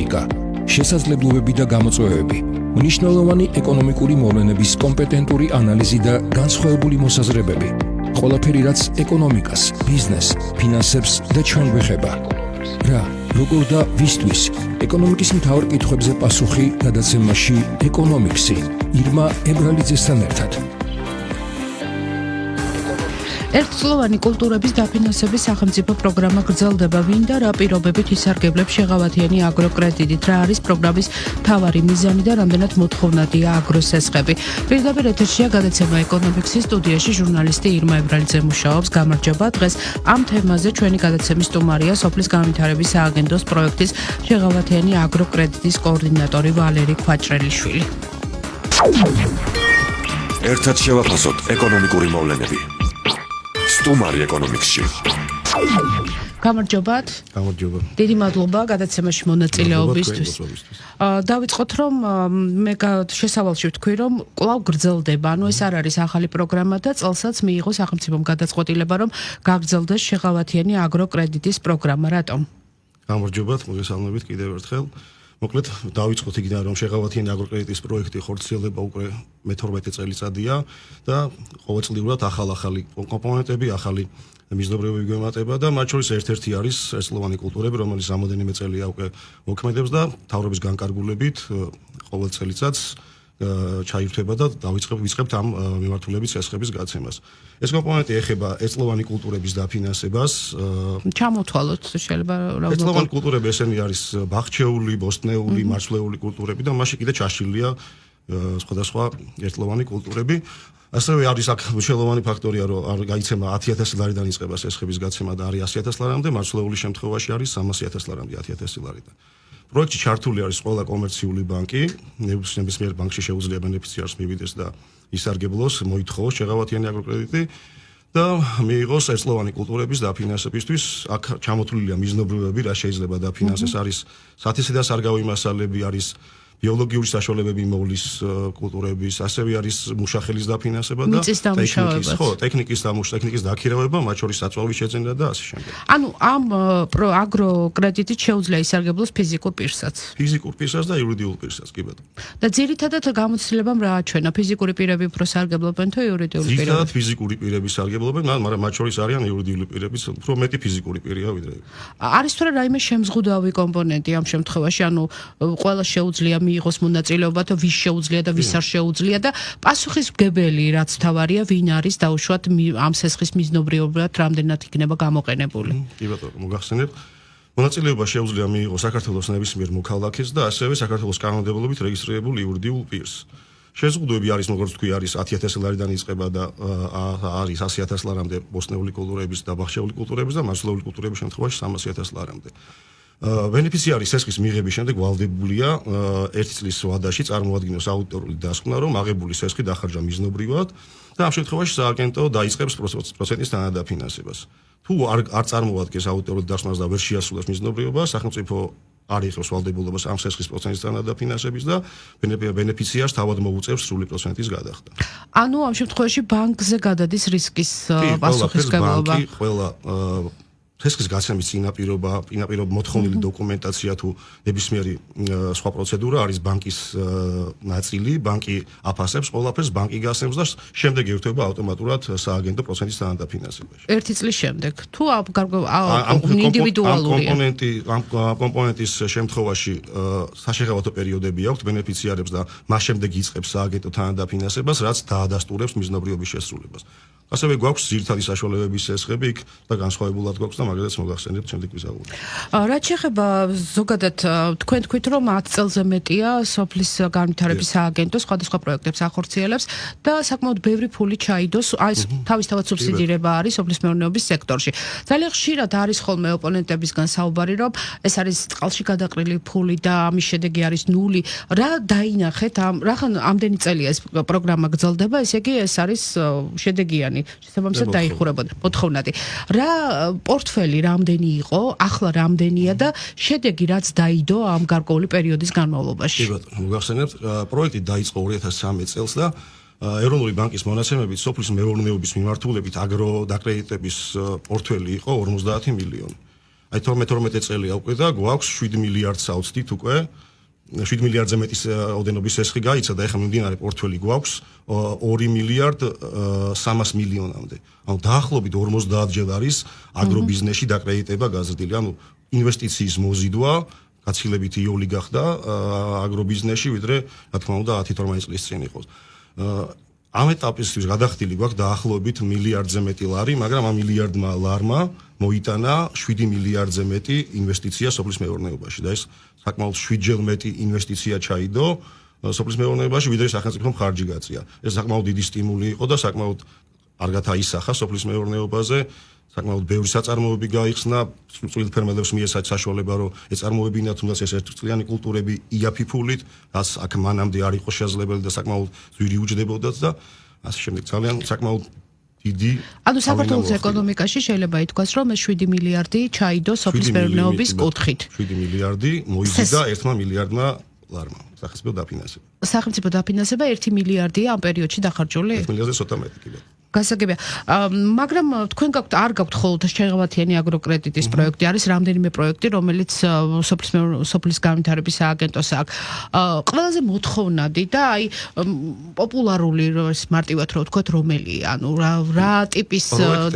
პოლიტიკა, შესაძლებლობები და გამოწვევები, მნიშვნელოვანი ეკონომიკური მოვლენების კომპეტენტური ანალიზი და განსხვავებული მოსაზრებები. ყველაფერი, რაც ეკონომიკას, ბიზნესს, ფინანსებს და ჩვენ გვეხება. რა, როგორ და ვისთვის? ეკონომიკის მთავარ კითხვებზე პასუხი გადაცემაში ეკონომიქსი ირმა ებრალიძესთან ერთად. ერთწლოვანი კულტურების დაფინანსების სახელმწიფო პროგრამა გრძელდება. ვინ და რა პირობებით ისარგებლებს შეღავათიანი აგროკრედიტით? რა არის პროგრამის მთავარი მიზანი და რამდენად მოთხოვნადია აგროსესხები? პირდაპირ ეთერშია გადაცემა ეკონომიქსის სტუდიაში ჟურნალისტი ირმა ებრალიძე მუშაობს. გამარჯობა. დღეს ამ თემაზე ჩვენი გადაცემის სტუმარია სოფლის განვითარების სააგენტოს პროექტის შეღავათიანი აგროკრედიტის კოორდინატორი ვალერი ქვაჭრელიშვილი. ერთად შევაფასოთ ეკონომიკური მოვლენები. სტუმარი ეკონომიქსში. გამარჯობათ. გამარჯობა. დიდი მადლობა გადაცემაში მონაწილეობისთვის. დავიწყოთ რომ მე შესავალში ვთქვი რომ კვლავ გრძელდება. ანუ ეს არ არის ახალი პროგრამა და წელსაც მიიღო სახელმწიფომ გადაწყვეტილება რომ გაგრძელდეს შეღავათიანი აგროკრედიტის პროგრამა. რატომ? გამარჯობათ, მოგესალმებით კიდევ ერთხელ. მოკლედ დავიწყოთ იქიდან რომ შეღავათიანი აგროკრედიტის პროექტი ხორციელდება უკვე მე-12 წელიწადია და ყოველწლიურად ახალი კომპონენტები, ახალი მიზნობრიობები გვემატება და მათ შორის ერთ-ერთი არის ერთწლოვანი კულტურები, რომელიც რამოდენიმე წელია უკვე მოქმედებს და მთავრობის განკარგულებით ყოველ წელიწადს ჩაირთვება და ვიწყებთ ამ მიმართულებით სესხების გაცემას. ეს კომპონენტი ეხება ერთწლოვანი კულტურების დაფინანსებას. ჩამოთვალოთ შეიძლება რა ერთწლოვანი კულტურები ესენი არის ბაღჩეული, ბოსტნეული, მარცვლეული კულტურები და მასში კიდე ჩაშლილია სხვადასხვა ერთწლოვანი კულტურები. ასევე არის აქ მნიშვნელოვანი ფაქტორია, რომ გაიცემა 10,000 ლარიდან იწყება სესხების გაცემა და არის 100,000 ლარამდე, მარცვლეული შემთხვევაში არის 300,000 ლარამდე 10,000 ლარიდან. პროექტში ჩართული არის ყველა კომერციული ბანკი, ნებისმიერ ბანკში შეუძლია ბენეფიციარს მივიდეს და ისარგებლოს, მოითხოვოს შეღავათიანი აგროკრედიტი და მიიღოს ერთწლოვანი კულტურების დაფინანსებისთვის. აქ ჩამოთვლილია მიზნობრიობები, რა შეიძლება დაფინანსეს, არის სათესე და სარგავი მასალები, არის ბიოლოგიური საშუალებები მოვლის კულტურების, ასევე არის მუშახელის დაფინანსება და ტექნიკის დაქირავება, მათ შორის საწვავის შეძენა და ასე შემდეგ. ანუ ამ აგროკრედიტით შეუძლია ისარგებლოს ფიზიკურ პირსაც. ფიზიკურ პირსაც და იურიდიულ პირსაც, კი ბატონო. და ძირითადად გამოცდილებამ რა აჩვენა? ფიზიკური პირები უფრო სარგებლობენ თუ იურიდიული პირები? ძირითადად ფიზიკური პირები სარგებლობენ, მაგრამ მათ შორის არიან იურიდიული პირებიც, უფრო მეტი ფიზიკური პირია ვიდრე. არის თუ რა რაიმე შემზღუდავი კომპონენტი ამ შემთხვევაში, ანუ ყველა შეუძლია მიიღოს მონაწილეობა და ვის შეუძლია და ვის არ შეუძლია და პასუხისმგებელი რაც თავარია ვინ არის დაუშვათ ამ სესხის მიზნობრიობად რამდენად იქნება გამოყენებული. კი ბატონო, მოგახსენებ. მონაწილეობა შეუძლია მიიღოს საქართველოს ნებისმიერ მოქალაქეს და ასევე საქართველოს კანონმდებლობით რეგისტრირებულ იურიდიულ პირს. შეზღუდვები არის, როგორც თქვი, არის 10,000 ლარიდან იწყება და არის 100,000 ლარამდე ბოსტნეული კულტურების და ბაღჩეული კულტურების და მარცვლეული კულტურების შემთხვევაში 300,000 ლარამდე. ბენეფიციარის სესხის მიღების შემდეგ ვალდებულია 1 წლის ვადაში წარმოადგინოს აუდიტორული დასკვნა, რომ აღებული სესხი დახარჯა მიზნობრივად და ამ შემთხვევაში სააგენტო დაიწყებს პროცენტის თანადაფინანსებას. თუ არ წარმოადგენს აუდიტორული დასკვნას და ვერ შეასრულებს მიზნობრიობას, სახელმწიფო არ იღებს ვალდებულებას ამ სესხის პროცენტის თანადაფინანსების და ბენეფიციარს თავად მოუწევს სრული პროცენტის გადახდა. ანუ ამ შემთხვევაში ბანკზე გადადის რისკის პასუხისმგებლობა. ყველა სესხის გაცემის წინაპირობა მოთხოვნილი დოკუმენტაცია თუ ნებისმიერი სხვა პროცედურა არის ბანკის ნაწილი, ბანკი აფასებს ყველაფერს, ბანკი გასცემს და შემდეგ ერთვება ავტომატურად სააგენტო პროცენტის თანადაფინანსებაში. 1 წლის შემდეგ. თუ ინდივიდუალურია. ამ კომპონენტის შემთხვევაში საშეღავათო პერიოდები აქვს ბენეფიციარებს და მას შემდეგ იწყებს სააგენტო თანადაფინანსებას, რაც დაადასტურებს მიზნობრიობის შესრულებას. ასევე გვაქვს ძირითადი საშუალებების სესხები იქ და განსხვავებულად გვაქვს და მაგალითად მოგახსენებთ შემდეგ ვიზაური. რაც შეეხება ზოგადად თქვენ თქვით რომ 10 წელზე მეტია სოფლის განვითარების სააგენტო სხვადასხვა პროექტებს ახორციელებს და საკმაოდ ბევრი ფული ჩაიდოს, აი თავისთავად სუბსიდირება არის სოფლის მეურნეობის სექტორში. ძალიან ხშირად არის ხოლმე ოპონენტებისგან საუბარი რომ ეს არის წყალში გადაყრილი ფული და ამის შედეგი არის ნული. რა დაინახეთ რახან ამდენი წელია ეს პროგრამა გრძელდება, ესე იგი ეს არის შედეგიანი. შესაბამისად დაიხურებოდა მოთხოვნადი. რა პორტფელი რამდენი იყო, ახლა რამდენია და შედეგი რაც დაიდო ამ გარკვეული პერიოდის განმავლობაში? კი ბატონო, მოგახსენებთ, პროექტი დაიწყო 2013 წელს და ეროვნული ბანკის მონაცემებით სოფლის მეურნეობის მიმართულებით აგრო დაკრედიტების პორტფელი იყო 50 მილიონი. აი 12 წელია უკვე და გვაქვს 7 მილიარდს ავწდით უკვე 7 მილიარდზე მეტი ოდენობის ესხი გაიცა და ეხლა მიმდინარე პორტფელი გვაქვს 2 მილიარდ 300 მილიონამდე. ანუ დაახლოებით 50 ჯერ არის აგრობიზნესში დაკრედიტება გაზრდილი. ანუ ინვესტიციის მოზიდვა გაცილებით იოლი გახდა აგრობიზნესში, ვიდრე რა თქმა უნდა 10-12 წლის წინ იყოს. ამ ეტაპისთვის გადახდილი გვაქვს დაახლოებით მილიარდზე მეტი ლარი, მაგრამ ამ მილიარდმა ლარმა მოიტანა 7 მილიარდზე მეტი ინვესტიცია სოფლის მეურნეობაში და ეს საკმაოდ 7 ჯერ მეტი ინვესტიცია ჩაიდო სოფლის მეურნეობაში, ვიდრე სახელმწიფომ ხარჯი გაწია. ეს საკმაოდ დიდი სტიმული იყო და საკმაოდ კარგად აისახა სოფლის მეურნეობაზე. საკმაოდ ბევრი საწარმოები გაიხსნა, წყვილფერმელებს მიეცათ საშუალება, რომ ეწარმოებინათ თუნდაც ეს ერთწლიანი კულტურები იაფი ფულით, რაც აქ მანამდე არ იყო შესაძლებელი და საკმაოდ ძვირი უჯდებოდათ და ასე შემდეგ. ძალიან საკმაოდ დიდი ანუ საქართველოს ეკონომიკაში შეიძლება ითქვას, რომ 7 მილიარდი ჩაიდო სოფლის მეურნეობის კუთხით. 7 მილიარდი მოიზიდა 1 მილიარდმა ლარმა. სახელმწიფო დაფინანსება. სახელმწიფო დაფინანსება 1 მილიარდია ამ პერიოდში დახარჯული? 1 მილიარდზე ცოტა მეტი კიდე. გასაგებია. მაგრამ თქვენ არ გაქვთ ხოლმე შეღავათიანი აგროკრედიტის პროექტი, არის რამდენიმე პროექტი, რომელიც სოფლის განვითარების სააგენტოს აქვს. ყველაზე მოთხოვნადი და აი პოპულარული მარტივად რო ვთქვათ, რომელია? ანუ რა ტიპის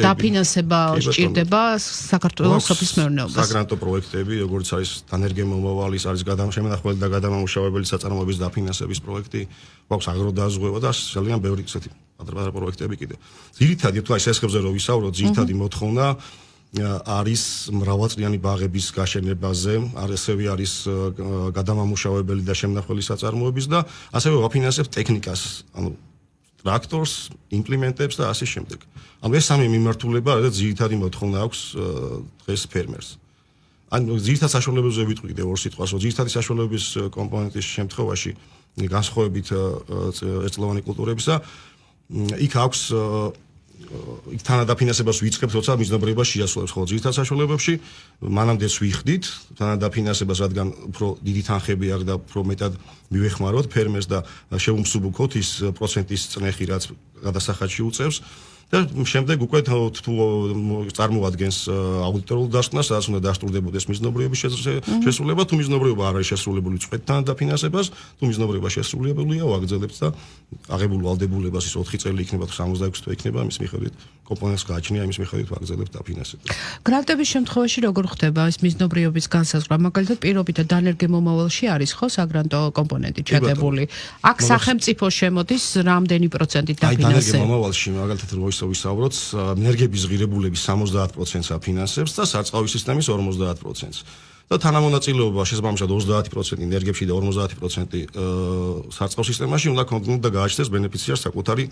დაფინანსება სჭირდება საქართველოს სოფლის მეურნეობას? საგრანტო პროექტები, როგორც არის დანერგემომავალის, არის შემენახაველი და გადამამუშავებელი საწარმოების დაფინანსების პროექტი, გვაქვს აგროდაზღვევა და ძალიან ბევრი ისეთი პატარ-პატარა პროექტები კიდე. ძირითადად თუ აი სესხებზე რო ვისაუბროთ, ძირითადი მოთხოვნა არის მრავალწლიანი ბაღების გაშენებაზე, ასევე არის გადამამუშავებელი და შემნახველი საწარმოების და ასევე ვაფინანსებთ ტექნიკას, ანუ ტრაქტორს, იმპლემენტებს და ასე შემდეგ. ანუ ეს სამი მიმართულება არის ძირითადი მოთხოვნა აქვს დღეს ფერმერს. ანუ ძირითად საშუალებებზე ვიტყვი კიდე ორ სიტყვას, რომ ძირითადი საშუალების კომპონენტის შემთხვევაში განსხვავებით ერთწლოვანი კულტურებისა იქ აქვს იქ თანადაფინანსებას ვიწყებთ, როცა მიზნობრიობა შეასრულებს, ხოლო ძირითად საშუალებებში მანამდეც ვიხდით თანადაფინანსებას, რადგან უფრო დიდი თანხები აქვს და უფრო მეტად მივეხმაროთ ფერმერს და შევუმსუბუქოთ ის პროცენტის წნეხი, რაც გადასახადში უწევს. და შემდეგ უკვე თუ წარმოადგენს აუდიტორულ დასკვნას, სადაც უნდა დასტურდებოდეს მიზნობრიობის შესრულება, თუ მიზნობრიობა არ არის შესრულებული, წვეთ თანადაფინანსებას, თუ მიზნობრიობა შესრულებულია, ვაგრძელებთ და აღებულ ვალდებულებას ის 4 წელი იქნება, თუ 76 თვე იქნება, ამის მიხედვით კომპონენტს გააჩნია, ამის მიხედვით ვაგრძელებთ დაფინანსებას. გრანტების შემთხვევაში როგორ ხდება ეს მიზნობრიობის განსაზღვრა? მაგალითად, პირობითად დანერგემომავალში არის ხო საგრანტო კომპონენტი ჩადებული? აქ სახელმწიფო შემოდის რამდენი პროცენტით დაფინანსება? აი დანერგემომავალში მაგალითად ვისაუბროთ, ენერგიების ღირებულების 70%-ს აფინანსებს და სარწყავი სისტემის 50%-ს. და თანამონაწილეობა შესაბამისად 30% ენერგიებში და 50% სარწყავ სისტემაში უნდა კონკრეტულად გააჩნდეს ბენეფიციარს საკუთარი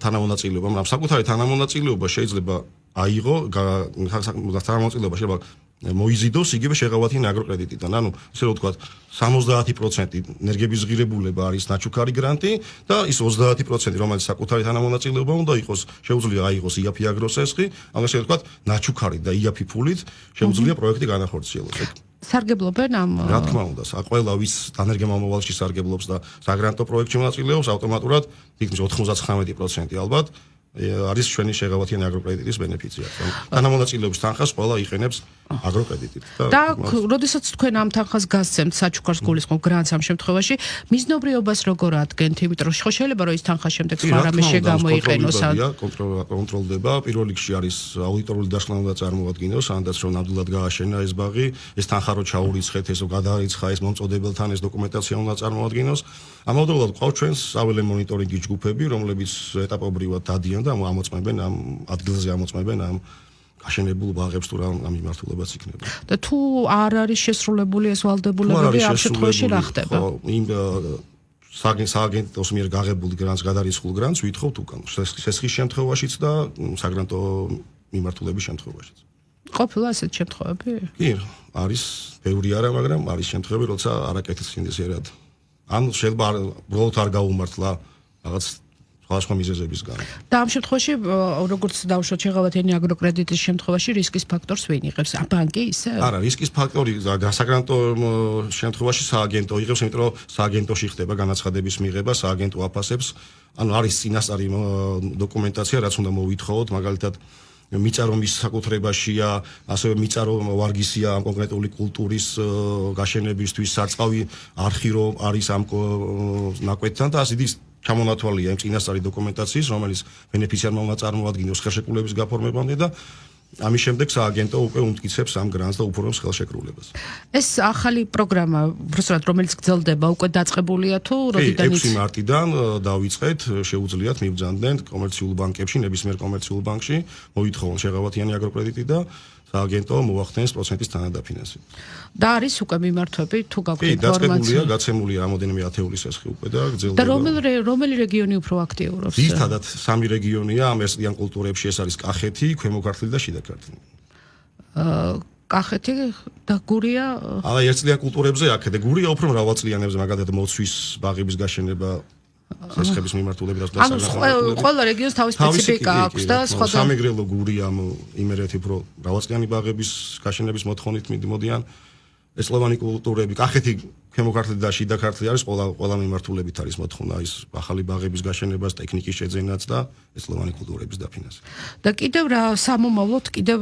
თანამონაწილეობა. მაგრამ საკუთარი თანამონაწილეობა შეიძლება აიღო, თანამონაწილეობა შეიძლება მოიზიდოს იგივე შეღავათიანი აგროკრედიტიდან. ანუ ისე რომ ვთქვათ, 70% ენერგიების ღირებულება არის ნაჩუქარი გრანტი და ის 30%, რომელიც საკუთარი თანამონაწილეობა უნდა იყოს, შეუძლია აიღოს იაფი აგროსესხი, ანუ ესე ვთქვათ, ნაჩუქარი და იაფი ფულით შეუძლია პროექტი განახორციელოს. სარგებლობენ ამ რა თქმა უნდა, ყველა ვის დანერგემომავალში სარგებლობს და საგრანტო პროექტში მონაწილეობს, ავტომატურად თითქმის 99% ალბათ არის ჩვენი შეღავათიანი აგროკრედიტის ბენეფიციარი. თანამონაწილეობის თანხას ყველა იყენებს აგროკრედიტით. და როდესაც თქვენ ამ თანხას გასცემთ, საჩუქარს გულისხმობ გრანტს ამ შემთხვევაში, მიზნობრიობას როგორ ადგენთ? იმიტომ რომ შეიძლება რომ ის თანხა შემდეგ სხვა რამე შეგამოიყენოს. კონტროლდება, პირველ რიგში არის აუდიტორული დასკვნა უნდა წარმოადგინოს, ანდაც რომ ნამდვილად გააშენა ეს ბაღი, ეს თანხა რო ჩაურიცხეთ, ეს რო გადაარიცხა ეს მომწოდებელთან ეს დოკუმენტაცია უნდა წარმოადგინოს. ამავდროულად ყავს ჩვენს საველე მონიტორინგის ჯგუფები, რომლებიც ეტაპობრივად დადიან და ამოწმებენ ამ ადგილზე ამოწმებენ ამ გაშენებულ ბაღებს თუ რა ამ მიმართულებაც იქნება. და თუ არ არის შესრულებული ეს ვალდებულებები, ამ შემთხვევაში რა ხდება? იმ სააგენტოს მიერ გაღებული გრანტს, გადარიცხულ გრანტს ვითხოვთ უკან. სესხის შემთხვევაშიც და საგრანტო მიმართულების შემთხვევაშიც. ყოფილა ასეთ შემთხვევები? კი, არის ბევრი არა, მაგრამ არის შემთხვევები, როცა არაკეთილ სინდისერად. ან შეიძლება უბრალოდ არ გაუმართლა რაღაც სხვადასხვა მიზეზების გამო. და ამ შემთხვევაში, როგორც დავუშვათ შეღავათიანი აგროკრედიტის შემთხვევაში, რისკის ფაქტორს ვინ იღებს? ბანკი ისე? არა, რისკის ფაქტორი გასაგრანტო შემთხვევაში სააგენტო იღებს, იმიტომ რომ სააგენტოში ხდება განაცხადების მიღება, სააგენტო აფასებს. ანუ არის წინასწარი დოკუმენტაცია, რაც უნდა მოვითხოვოთ, მაგალითად მიწარომის საკუთრებაშია, ასევე მიწარო ვარგისია ამ კონკრეტული კულტურის გაშენებისთვის, სარწყავი არხი რო არის ამ ნაკვეთთან და ასეთი ჩამონათვალია იმ წინასწარი დოკუმენტაციის, რომელიც ბენეფიციარმა უნდა წარმოადგინოს ხელშეკრულების გაფორმებამდე და ამის შემდეგ სააგენტო უკვე უმტკიცებს ამ გრანტს და უფორმებს ხელშეკრულებას. ეს ახალი პროგრამა, უბრალოდ რომელიც გრძელდება, უკვე დაწყებულია თუ როდიდან 6 მარტიდან დავიწყეთ, შეუძლიათ მიბრძანდნენ კომერციულ ბანკებში, ნებისმიერ კომერციულ ბანკში, მოითხოვონ შეღავათიანი აგროკრედიტი და სააგენტო მოახდენს პროცენტის თანადაფინანსება. და არის უკვე მიმართვები თუ გაქვთ კი, ინფორმაცია. დაწყებულია, გაცემულია რამოდენიმე ათეული სესხი უკვე და და გრძელდება. რომელი რეგიონი უფრო აქტიურობს? ძირითადად 3 რეგიონია ამ ერთიან კულტურებში, ეს არის კახეთი, ქვემო ქართლი და შიდა ქართლი. კახეთი და გურია აი ერთიან კულტურებზე აქ და გურია უფრო მრავალწლიანებზე, მაგალითად მოცვის ბაღების გაშენება სესხების მიმართულებით და ანუ ყველა რეგიონს თავის სპეციფიკა აქვს და სხვა სამეგრელო გურია იმერეთი უფრო მრავალწლიანი ბაღების გაშენების მოთხოვნით მიდიან ესლოვანი კულტურები კახეთი ქვემო ქართლი და შიდა ქართლი არის ყველა მიმართულებით არის მოთხოვნა ის ახალი ბაღების გაშენებას ტექნიკის შეძენაც და ესლოვანი კულტურების დაფინანსება და კიდევ რა სამომავლოდ კიდევ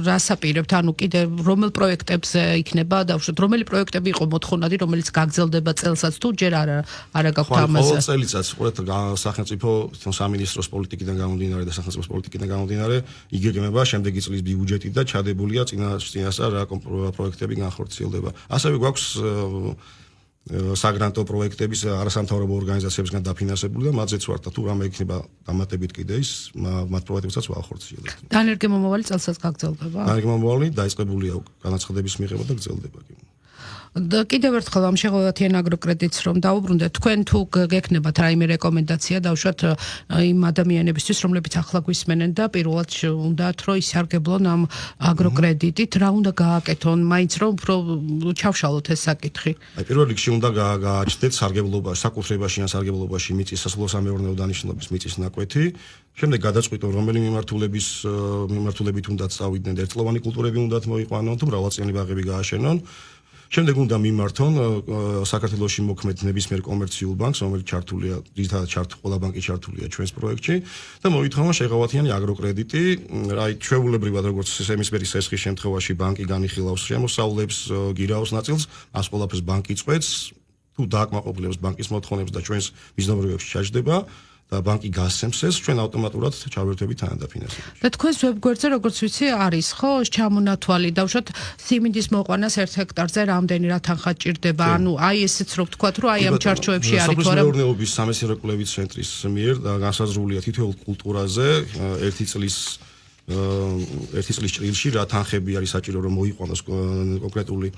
რას აპირებთ ანუ კიდევ რომელ პროექტებზე იქნება დავუშვათ რომელი პროექტები იყო მოთხოვნადი რომელიც გაგრძელდება წელსაც თუ ჯერ არა გაქვთ ამაზე ყოველ წელიწადს ყურეთ სახელმწიფო სამინისტროს პოლიტიკიდან გამომდინარე და სახელმწიფოს პოლიტიკიდან გამომდინარე იგეგმება შემდეგი წლის ბიუჯეტი და ჩადებულია წინასწარ რა პროექტები განხორციელდება ასევე გვაქვს საგრანტო პროექტების არასამთავრობო ორგანიზაციებისგან დაფინანსებული და მათზეც ვართ თუ რამე იქნება დამატებით კიდე ის მათ პროექტებსაც ვახორციელებთ. დანერგემომავალი წელსაც გაგრძელდება? დანერგემომავალი დაიწყებულია განაცხადების მიღება და გრძელდება კი. და კიდევ ერთხელ ამ შეღავათიან აგროკრედიტს რომ დაუბრუნდეთ თქვენ თუ გექნებათ რაიმე რეკომენდაცია დავუშვათ იმ ადამიანებისთვის რომლებიც ახლა გვისმენენ და პირველად უნდათ რომ ისარგებლონ ამ აგროკრედიტით რა უნდა გააკეთონ მაინც რომ უფრო ჩავშალოთ ეს საკითხი აი პირველ რიგში უნდა გააჩნდეთ სარგებლობა საკუთრებაში ან სარგებლობაში მიწის სასოფლო-სამეურნეო დანიშნულების მიწის ნაკვეთი შემდეგ გადაწყვიტონ რომელი მიმართულებით უნდა წავიდნენ ერთწლოვანი კულტურები უნდათ მოიყვანონ თუ მრავალწლიანი ბაღები გააშენონ შემდეგ უნდა მიმართონ საქართველოში მოქმედ ნებისმიერ კომერციულ ბანკს, რომელიც ჩართულია, ძირითადად ყველა ბანკი ჩართულია ჩვენს პროექტში და მოითხოვონ შეღავათიანი აგროკრედიტი, აი ჩვეულებრივად როგორც სემისფერის სესხის შემთხვევაში ბანკი განიხილავს შემოსავლებს, გირაოს ნაწილს, მას ყველაფერს ბანკი წყვეტს, თუ დააკმაყოფილებს ბანკის მოთხოვნებს და ჩვენს მიზნობრიობებში ჩაჯდება და ბანკი გასცემს ეს ჩვენ ავტომატურად ჩავერთვებით თანადაფინანსებაში. და თქვენს ვებგვერდზე როგორც ვიცი არის ხო ჩამონათვალი დავუშვათ სიმინდის მოყვანას 1 ჰექტარზე რამდენი რა თანხა ჭირდება ანუ აი ესეც რო ვთქვათ რომ აი ამ ჩარჩოებში არის თუ არა მეურნეობის სამეცნიერო კვლევის ცენტრის მიერ განსაზღვრულია თითოეულ კულტურაზე ერთი წლის ჭრილში რა თანხები არის საჭირო რომ მოიყვანოს კონკრეტული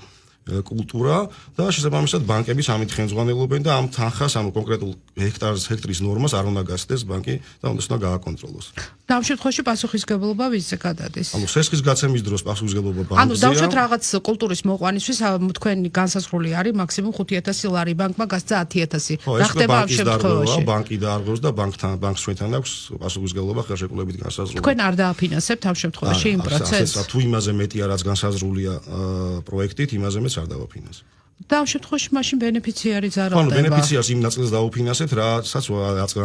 კულტურა და შესაბამისად ბანკები სამით ხელმძღვანელობენ და ამ თანხას ამ კონკრეტულ ჰექტრის ნორმას არ უნდა გასცდეს ბანკი და უნდა გააკონტროლოს. და ამ შემთხვევაში პასუხისგებლობა ვისზე გადადის? ანუ სესხის გაცემის დროს პასუხისგებლობა ბანკზეა. ანუ დავუშვათ რაღაც კულტურის მოყვანისთვის თქვენი განსაზღვრული არის მაქსიმუმ 5000 ლარი ბანკმა გასცა 10000. რა ხდება ამ შემთხვევაში? ბანკი დაარღვევს და ბანკს ჩვენთან აქვს პასუხისგებლობა ხელშეკრულებით განსაზღვრული. თქვენ არ დააფინანსებთ ამ შემთხვევაში იმ პროცესს? თუ იმაზე მეტია რაც განსაზღვრულია პროექტით, იმაზე არ დავაფინანსებ. და ამ შემთხვევაში მაშინ ბენეფიციარი ზარალდება. ანუ ბენეფიციარს იმ ნაწილს დავუფინანსებთ, რასაც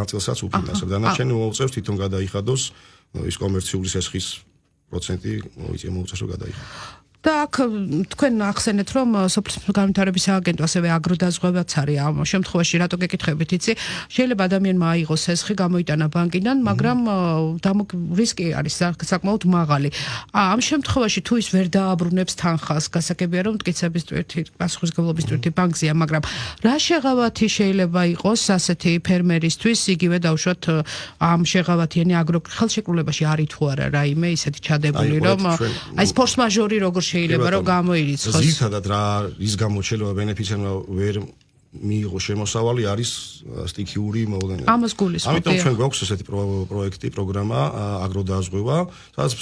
ნაწილსაც უფინანსებ. დანარჩენი მოუწევს თვითონ გადაიხადოს ის კომერციული სესხის პროცენტი მოუწევს რომ გადაიხადოს. და აქ თქვენ ახსენეთ რომ სოფლის განვითარების სააგენტო ასევე აგროდაზღვევაც არის ამ შემთხვევაში რატო გეკითხებით იცი შეიძლება ადამიანმა აიღოს სესხი გამოიტანა ბანკიდან მაგრამ რისკი არის საკმაოდ მაღალი ამ შემთხვევაში თუ ის ვერ დააბრუნებს თანხას გასაგებია რომ მტკიცების ტვირთი პასუხისმგებლობის ტვირთი ბანკზეა მაგრამ რა შეღავათი შეიძლება იყოს ასეთი ფერმერისთვის იგივე დავუშვათ ამ შეღავათიანი ხელშეკრულებაში არის თუ არა რაიმე ისეთი ჩადებული რომ აი ფორს მაჟორი როგორ შეიძლება რომ გამოირიცხოს. ძირითადად რა ის გამოჩენილ ბენეფიციარმა ვერ მიიღო შემოსავალი არის სტიქიური მოვლენა. ამას გულისხმობ. ამიტომ ჩვენ გვაქვს ესეთი პროექტი, პროგრამა აგროდაზღვევა, სადაც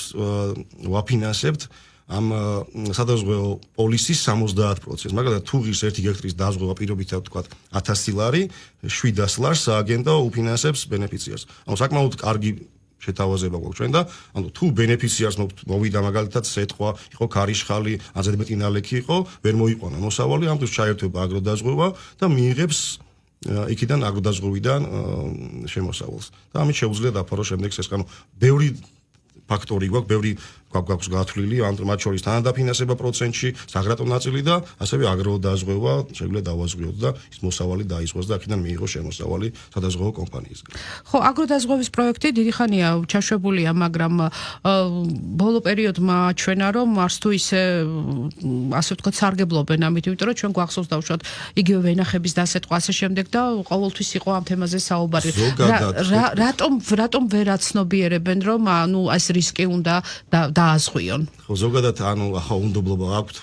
ვაფინანსებთ ამ სადაზღვევო პოლისის 70%. მაგალითად თუ ღირს 1 ჰექტრის დაზღვევა პირობითად ვთქვათ 1000 ლარი, 700 ლარს სააგენტო უფინანსებს ბენეფიციარს. ანუ საკმაოდ კარგი შეთავაზება გვაქვს ჩვენ და ანუ თუ ბენეფიციარს მოვიდა მაგალითად სეტყვა, იყო ქარიშხალი, აზერბაიჯანი ნალექი იყო, ვერ მოიყვანა მოსავალი, ამ დროს ჩაერთვება აგროდაზღვევა და მიიღებს იქიდან აგროდაზღვევიდან შემოსავალს. და ამით შეუძლია დაფარო შემდეგ ეს ანუ ბევრი ფაქტორი გვაქვს, ბევრი გვაქვს გათვლილი, მათ შორის თანადაფინანსება პროცენტში, საგრატო ნაწილი და ასევე აგროდაზღვევა შეგვიძლია დავაზღვიოთ და ის მოსავალი დაისვას და აქედან მიიღოს შემოსავალი სადაზღვევო კომპანიისგან. ხო, აგროდაზღვევის პროექტი დიდი ხანია ჩაშვებულია, მაგრამ ბოლო პერიოდმა ჩვენა რომ არც თუ ისე ასე ვთქვათ სარგებლობენ ამით, იმიტომ რომ ჩვენ გვახსოვს დავუშვათ იგივე ვენახების დასეტყვა ასე შემდეგ და ყოველთვის იყო ამ თემაზე საუბარი. რატომ ვერ აცნობიერებენ რომ ანუ ეს რისკი უნდა დააზღვიონ? ხო, ზოგადად ახლა უნდობლობა აქვთ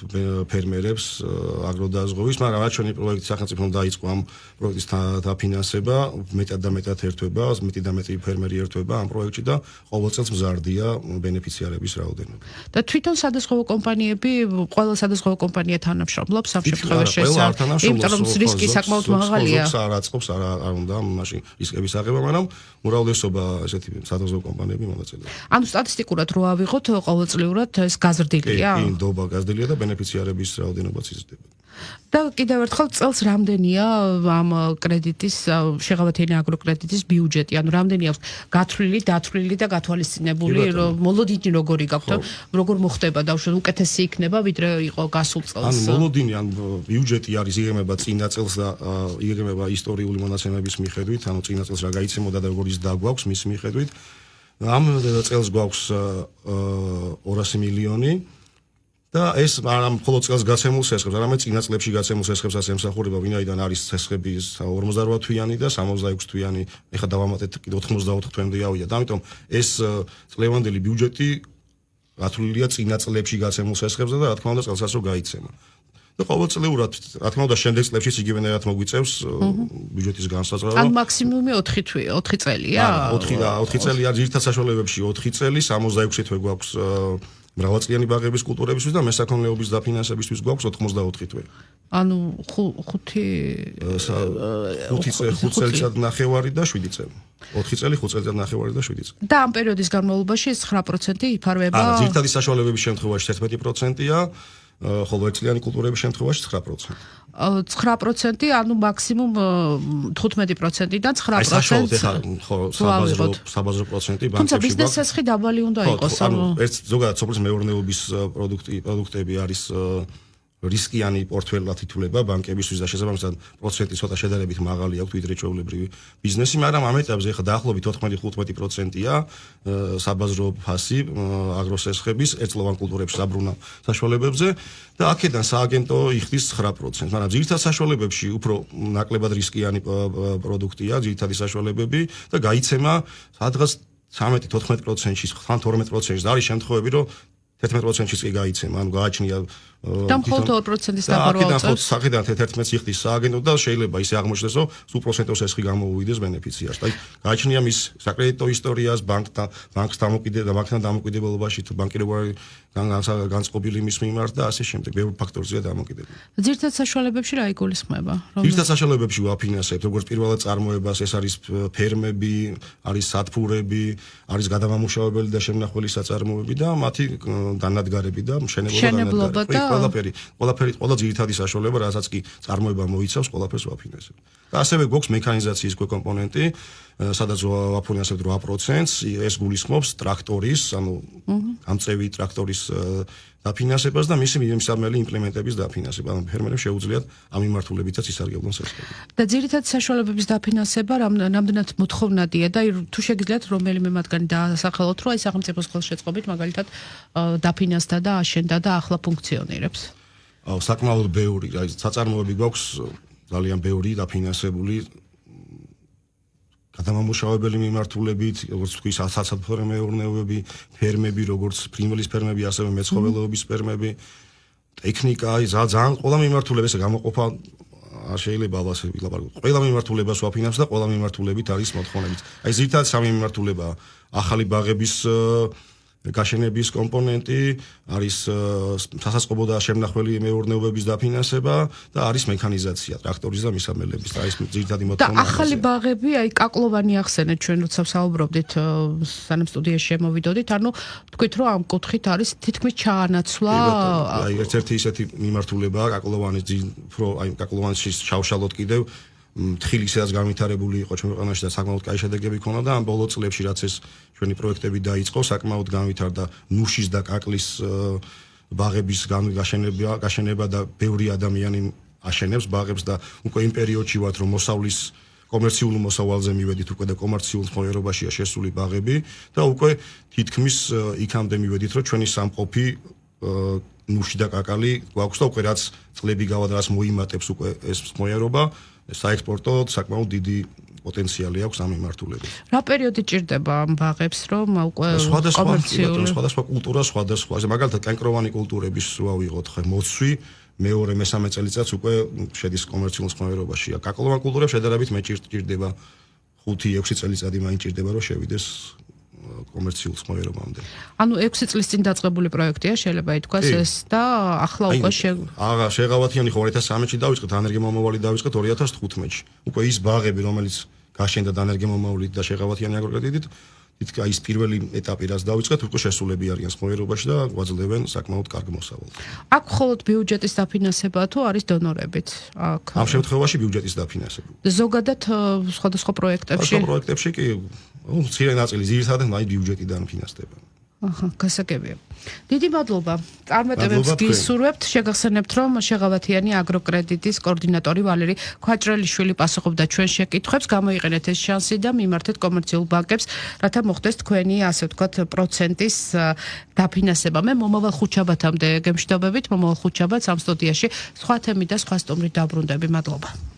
ფერმერებს აგროდაზღვევის, მაგრამ რაც ჩვენი პროექტი სახელმწიფომ დაიწყო ამ პროექტის დაფინანსება, მეტად და მეტად ერთვება, მეტი და მეტი ფერმერი ერთვება ამ პროექტში და ყოველ წელს მზარდია ბენეფიციარების რაოდენობა. და თვითონ სადაზღვევო კომპანიები, ყველა სადაზღვევო კომპანია თანამშრომლობს ამ შემთხვევაში, იმიტომ რომ რისკი საკმაოდ მაღალია. არ აწყობს, არ უნდა მაშინ რისკების აღება, მაგრამ უმრავლესობა ესეთი სადაზღვევო კომპანიები მონაწილეობს. ანუ სტატისტიკურად რო ავიღოთ, ყოველწლიურად ეს გაზრდილია? კი, ნდობა გაზრდილია და ბენეფიციარების რაოდენობაც იზრდება. და კიდევ ერთხელ წელს რამდენია ამ კრედიტის შეღავათიანი აგროკრედიტის ბიუჯეტი, ანუ რამდენი აქვს გათვლილი, დათვლილი და გათვალისწინებული, მოლოდინი როგორი გაქვთ, როგორ მოხდება დავუშვათ უკეთესი იქნება ვიდრე იყო გასულ წელს. ანუ მოლოდინი ან ბიუჯეტი არის იღებება წინა წელს და იღებება ისტორიული მონაცემების მიხედვით, ანუ წინა წელს რა გაიცემოდა და როგორ ის დაგვაქვს მის მიხედვით. ამ წელს გვაქვს 200 მილიონი და ეს არა მხოლოდ წელს გაცემულ სესხებს, არამედ წინა წლებში გაცემულ სესხებსაც ემსახურება, ვინაიდან არის სესხების 48 თვიანი და 66 თვიანი, ეხლა დავამატეთ კიდე 84 თვემდე ავიდა. ამიტომ ეს წლევანდელი ბიუჯეტი გათვლილია წინა წლებში გაცემულ სესხებზე და რა თქმა უნდა წელსაც რო გაიცემა. და ყოველწლიურად, რა თქმა უნდა, შემდეგ წლებშიც იგივენაირად მოგვიწევს ბიუჯეტის განსაზღვრება. ან მაქსიმუმი 4 წელია? 4 წელი არის ძირითად საშუალებებში 4 წელი, 66 თვე გვაქვს მრავალწლიანი ბაღების კულტურებისთვის და მესაქონლეობის დაფინანსებისთვის გვაქვს 84 თვე. ანუ 5 წელიწად ნახევარი და 7 წელი. 4 წელი, 5 წელიწად ნახევარი და 7 წელი. და ამ პერიოდის განმავლობაში 9% იფარვება? არა, ძირითადი საშუალების შემთხვევაში 11%-ია, ხოლო ერთწლიანი კულტურების შემთხვევაში 9%. 9%, ანუ მაქსიმუმ 15%-დან 9%. აი საშუალოდ ეხლა საბაზრო პროცენტი ბანკებში. თუმცა ბიზნეს სესხი დაბალი უნდა იყოს. ანუ ერთ ზოგადად სოფლის მეურნეობის პროდუქტები არის რისკიანი პორტფელად ითვლება ბანკებისთვის და შესაბამისად პროცენტი ცოტა შედარებით მაღალი აქვს ვიდრე ჩვეულებრივი ბიზნესი, მაგრამ ამ ეტაპზე ეხლა დაახლოებით 14-15%-ია საბაზრო ფასი აგროსესხების ერთწლოვან კულტურებში საბრუნავ საშუალებებზე და აქედან სააგენტო იხდის 9%, მაგრამ ძირითად საშუალებებში უფრო ნაკლებად რისკიანი პროდუქტია, ძირითადი საშუალებები და გაიცემა სადღაც 13-14%-ში, თან 12%-ში არის შემთხვევები, რომ 11%-ში კი გაიცემა, ანუ გააჩნია და მხოლოდ 2%-ის დაბარვა წელს. აქედან 11-ს იხდის სააგენტო და შეიძლება ისე აღმოჩნდეს, რომ სულ პროცენტოს ესხი გამოუვიდეს ბენეფიციარს. აი, გააჩნია მის საკრედიტო ისტორიას, ბანკთან დამოკიდებულობაში, თუ ბანკი როგორი განწყობილი მის მიმართ და ასე შემდეგ, ბევრ ფაქტორზეა დამოკიდებული. ძირითად საშუალებებში რა იგულისხმება? ძირითად საშუალებებში ვაფინანსებთ, როგორც პირველად წარმოებას, ეს არის ფერმები, არის სათბურები, არის გადამამუშავებელი და შემნახველი საწარმოები და მათი დანადგარები და მშენებლობა და ყველა ძირითადი საშუალება, რასაც კი წარმოება მოიცავს, ყველაფერს ვაფინანსებთ. და ასევე გვაქვს მექანიზაციის კომპონენტი, სადაც ვაფინანსებთ 8%-ს, ეს გულისხმობს ტრაქტორის, ანუ ამწევი ტრაქტორის დაფინანსებას და მისი მიმსამელი იმპლემენტების დაფინანსება. ანუ ფერმერებს შეუძლიათ ამ მიმართულებითაც ისარგებლონ სესხები. და ძირითად საშუალებების დაფინანსება რამდენად მოთხოვნადია და თუ შეგიძლიათ რომელიმე მათგანი დაასახელოთ, რომ აი სახელმწიფოს ხელშეწყობით მაგალითად დაფინანსდა და აშენდა და ახლა ფუნქციონირებს. აუ, საკმაოდ ბევრი, აი საწარმოები გვაქვს ძალიან ბევრი დაფინანსებული გადამამუშავებელი მიმართულებით, როგორც თქვი, სასოფლო მეურნეობები, ფერმები, როგორც ფრინველის ფერმები, ასევე მეცხოველეობის ფერმები, ტექნიკა, აი ძალიან ყველა მიმართულება ესე გამოყოფა არ შეიძლება ალბათ ვილაპარაკოთ. ყველა მიმართულებას ვაფინანსებთ და ყველა მიმართულებით არის მოთხოვნებით. აი ზირთად სამი მიმართულება, ახალი ბაღების გაშენების კომპონენტი, არის სასაწყობო და შემნახველი მეურნეობების დაფინანსება და არის მექანიზაცია, ტრაქტორის და მისამელების და ეს ძირითადი მოთხოვნა. და ახალი ბაღები, აი კაკლოვანი ახსენეთ ჩვენ როცა ვსაუბრობდით, სანამ სტუდიაში შემოვიდოდით, ანუ თქვით რომ ამ კუთხით არის თითქმის ჩაანაცვლა. აი ერთ-ერთი ისეთი მიმართულებაა კაკლოვანის უფრო აი კაკლოვანში შავშალოთ კიდევ თხილი სადაც განვითარებული იყო ჩვენ ქვეყანაში და საკმაოდ კაი შედეგები ჰქონდა და ამ ბოლო წლებში რაც ეს ჩვენი პროექტები დაიწყო, საკმაოდ განვითარდა ნუშის და კაკლის ბაღების გაშენება და ბევრი ადამიანი აშენებს ბაღებს და უკვე იმ პერიოდში ვართ რომ მოსავლის კომერციულ მოსავალზე მივედით უკვე და კომერციულ ცხოვრებაშია შესული ბაღები და უკვე თითქმის იქამდე მივედით რომ ჩვენი სამყოფი ნუში და კაკალი გვაქვს და უკვე რაც წლები გავადრას მოიმატებს უკვე ეს ცხოვრება საექსპორტო საკმაოდ დიდი პოტენციალი აქვს ამ მიმართულებით. რა პერიოდი ჭირდება ამ ბაღებს რომ უკვე სხვადასხვა კულტურა სხვადასხვა მაგალითად კენკროვანი კულტურების რო ავიღოთ ხე მოცვი მეორე მესამე წელიწადს უკვე შედის კომერციულ ცხოვრებაში. კაკალოვან კულტურებს შედარებით მე ჭირდება 5-6 წელიწადი მაინც ჭირდება რომ შევიდეს კომერციულ ცხოვრებამდე. ანუ 6 წლის წინ დაწყებული პროექტია შეიძლება ითქვას ეს და ახლა უკვე შეღავათიანი ხო 2013-ში დავიწყეთ, ანერგიამომავალი დავიწყეთ 2015-ში. უკვე ის ბაღები რომელიც გაშენდა ანერგიამომავლით და შეღავათიანი აგროკრედიტით თითქოს ის პირველი ეტაპი რაც დავიწყეთ უკვე შესულები არიან ცხოვრებაში და გვაძლევენ საკმაოდ კარგ მოსავალს. აქ მხოლოდ ბიუჯეტის დაფინანსება თუ არის დონორებით? აქ ამ შემთხვევაში ბიუჯეტის დაფინანსება. ზოგადად სხვადასხვა პროექტებში? სხვა პროექტებში კი მცირე ნაწილი ძირითადად მაინც ბიუჯეტიდან ფინანსდება. აჰა, გასაგებია. დიდი მადლობა. წარმატებებს გისურვებთ. შეგახსენებთ, რომ შეღავათიანი აგროკრედიტის კოორდინატორი ვალერი ქვაჭრელიშვილი პასუხობდა ჩვენ შეკითხვებს. გამოიყენეთ ეს შანსი და მიმართეთ კომერციულ ბანკებს, რათა მოხდეს თქვენი, ასე ვთქვათ, პროცენტის დაფინანსება. მე მომავალ ხუთშაბათამდე გემშვიდობებით, მომავალ ხუთშაბათს ამ სტუდიაში სხვა თემით და სხვა სტუმრით დაბრუნდები. მადლობა.